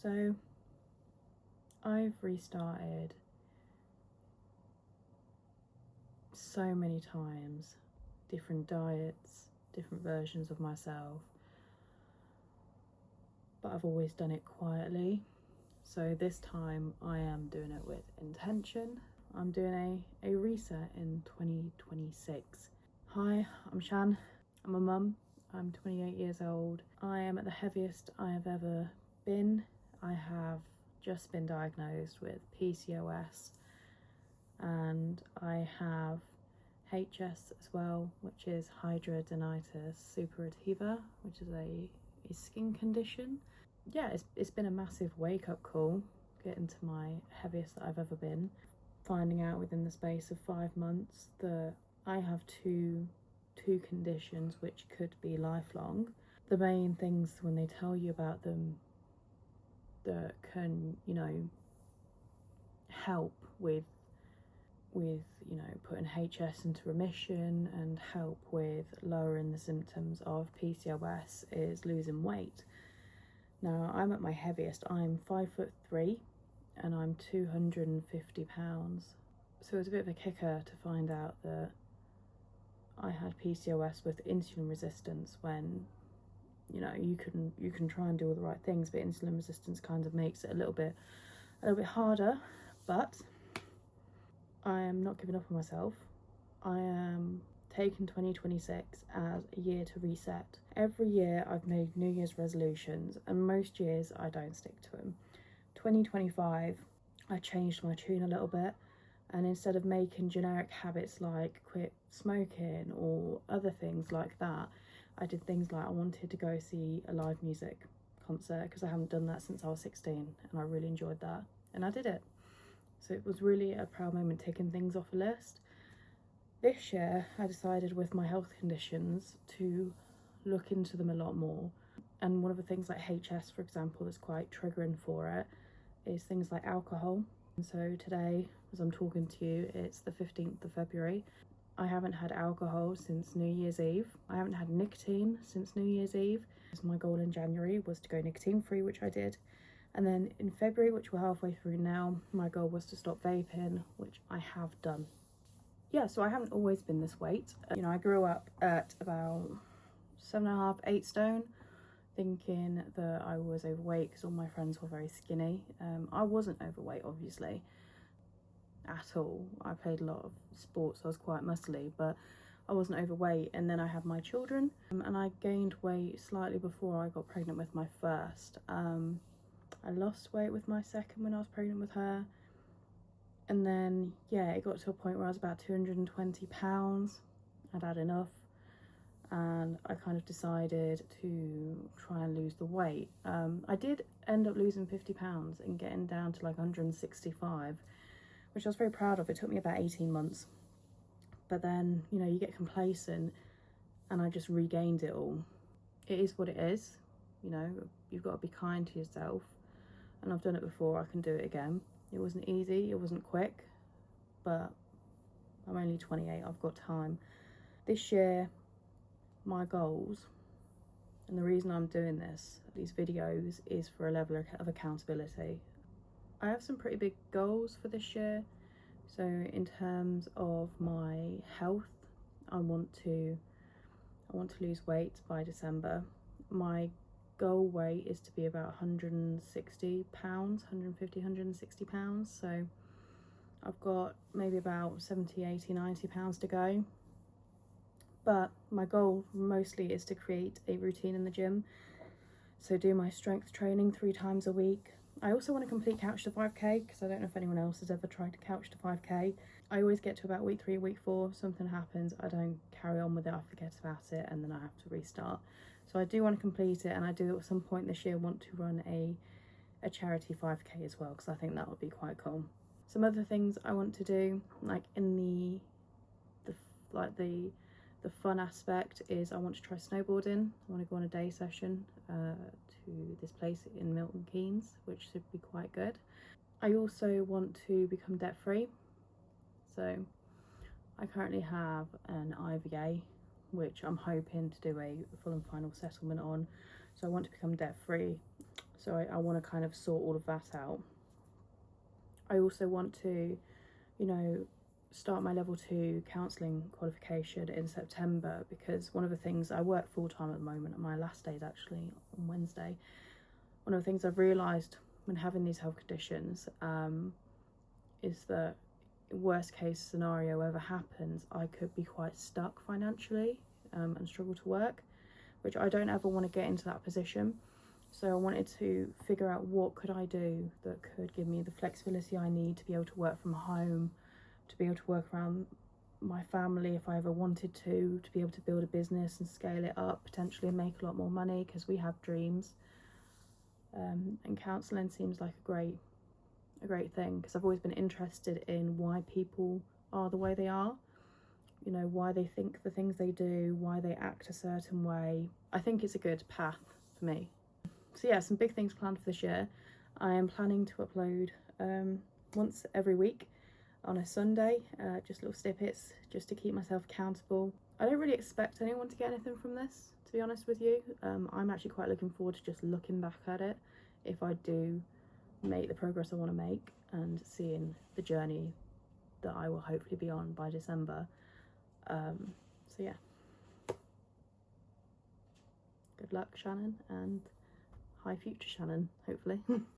So I've restarted so many times, different diets, different versions of myself, but I've always done it quietly. So this time I am doing it with intention. I'm doing a reset in 2026. Hi, I'm Shan. I'm a mum. I'm 28 years old. I am at the heaviest I have ever been. I have just been diagnosed with PCOS and I have HS as well, which is hidradenitis suppurativa, which is a skin condition. Yeah, it's been a massive wake-up call getting to my heaviest that I've ever been. Finding out within the space of 5 months that I have two conditions which could be lifelong. The main things when they tell you about them that can, you know, help with putting HS into remission and help with lowering the symptoms of PCOS is losing weight. Now I'm at my heaviest. I'm 5'3" and I'm 250 pounds. So it was a bit of a kicker to find out that I had PCOS with insulin resistance when, you know, you can try and do all the right things, but insulin resistance kind of makes it a little bit harder. But I am not giving up on myself. I am taking 2026 as a year to reset. Every year I've made New Year's resolutions and most years I don't stick to them. 2025 I changed my tune a little bit, and instead of making generic habits like quit smoking or other things like that, I did things like I wanted to go see a live music concert because I haven't done that since I was 16 and I really enjoyed that, and I did it. So it was really a proud moment, taking things off a list. This year I decided with my health conditions to look into them a lot more, and one of the things like HS, for example, that's quite triggering for it is things like alcohol. And so today, as I'm talking to you, it's the 15th of February. I haven't had alcohol since New Year's Eve. I haven't had nicotine since New Year's Eve. My goal in January was to go nicotine free, which I did. And then in February, which we're halfway through now, my goal was to stop vaping, which I have done. Yeah, so I haven't always been this weight. You know, I grew up at about 7.5, 8 stone, thinking that I was overweight because all my friends were very skinny. I wasn't overweight, obviously, at all. I played a lot of sports, so I was quite muscly, but I wasn't overweight. And then I had my children, and I gained weight slightly before I got pregnant with my first. I lost weight with my second when I was pregnant with her. And then, yeah, it got to a point where I was about 220 pounds. I'd had enough. And I kind of decided to try and lose the weight. I did end up losing 50 pounds and getting down to like 165, which I was very proud of. It took me about 18 months. But then, you know, you get complacent and I just regained it all. It is what it is. You know, you've got to be kind to yourself. And I've done it before, I can do it again. It wasn't easy, it wasn't quick, but I'm only 28, I've got time. This year, my goals, and the reason I'm doing these videos, is for a level of accountability. I have some pretty big goals for this year. So in terms of my health, I want to lose weight by December. My goal weight is to be about 160 pounds, 150, 160 pounds. So I've got maybe about 70, 80, 90 pounds to go. But my goal mostly is to create a routine in the gym. So do my strength training 3 times a week. I also want to complete Couch to 5k because I don't know if anyone else has ever tried to Couch to 5k. I always get to about week 3, week 4, something happens, I don't carry on with it, I forget about it, and then I have to restart. So I do want to complete it, and I do at some point this year want to run a charity 5k as well, because I think that would be quite cool. Some other things I want to do, like in the fun aspect, is I want to try snowboarding. I want to go on a day session to this place in Milton Keynes, which should be quite good. I also want to become debt free. So I currently have an IVA, which I'm hoping to do a full and final settlement on. So I want to become debt free. So I want to kind of sort all of that out. I also want to, you know, start my level 2 counselling qualification in September, because one of the things, I work full-time at the moment, and my last day is actually on Wednesday. One of the things I've realised when having these health conditions is that worst case scenario ever happens, I could be quite stuck financially and struggle to work, which I don't ever want to get into that position. So I wanted to figure out what could I do that could give me the flexibility I need to be able to work from home, to be able to work around my family if I ever wanted to be able to build a business and scale it up potentially and make a lot more money, because we have dreams. And counselling seems like a great thing, because I've always been interested in why people are the way they are, you know, why they think the things they do, why they act a certain way. I think it's a good path for me. So yeah, some big things planned for this year. I am planning to upload once every week on a Sunday, just little snippets, just to keep myself accountable. I don't really expect anyone to get anything from this, to be honest with you. I'm actually quite looking forward to just looking back at it, if I do make the progress I want to make, and seeing the journey that I will hopefully be on by December. So yeah, good luck, Shannon, and hi future Shannon, hopefully.